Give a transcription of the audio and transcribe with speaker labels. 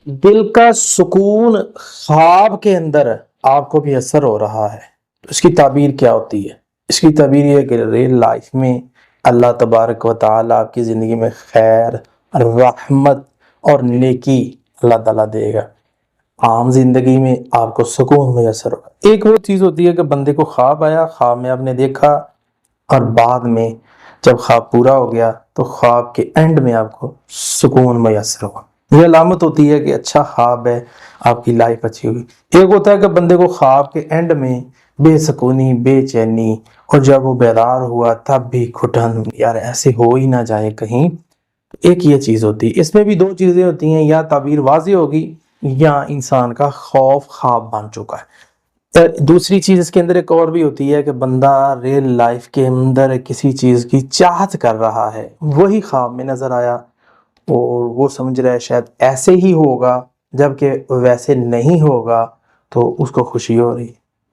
Speaker 1: دل کا سکون خواب کے اندر آپ کو بھی اثر ہو رہا ہے تو اس کی تعبیر کیا ہوتی ہے؟ اس کی تعبیر یہ ہے کہ ریل لائف میں اللہ تبارک و تعالیٰ آپ کی زندگی میں خیر، رحمت اور نیکی اللہ تعالیٰ دے گا۔ عام زندگی میں آپ کو سکون میسر ہوگا۔ ایک وہ چیز ہوتی ہے کہ بندے کو خواب آیا، خواب میں آپ نے دیکھا، اور بعد میں جب خواب پورا ہو گیا تو خواب کے اینڈ میں آپ کو سکون میسر ہوا۔ یہ علامت ہوتی ہے کہ اچھا خواب ہے، آپ کی لائف اچھی ہوئی۔ ایک ہوتا ہے کہ بندے کو خواب کے اینڈ میں بے سکونی، بے چینی، اور جب وہ بیدار ہوا تب بھی گھٹن، یار ایسے ہو ہی نہ جائے کہیں۔ ایک یہ چیز ہوتی ہے۔ اس میں بھی دو چیزیں ہوتی ہیں، یا تعبیر واضح ہوگی یا انسان کا خوف خواب بن چکا ہے۔ دوسری چیز اس کے اندر ایک اور بھی ہوتی ہے کہ بندہ ریل لائف کے اندر کسی چیز کی چاہت کر رہا ہے، وہی خواب میں نظر آیا اور وہ سمجھ رہا ہے شاید ایسے ہی ہوگا، جبکہ ویسے نہیں ہوگا تو اس کو خوشی ہو رہی ہے۔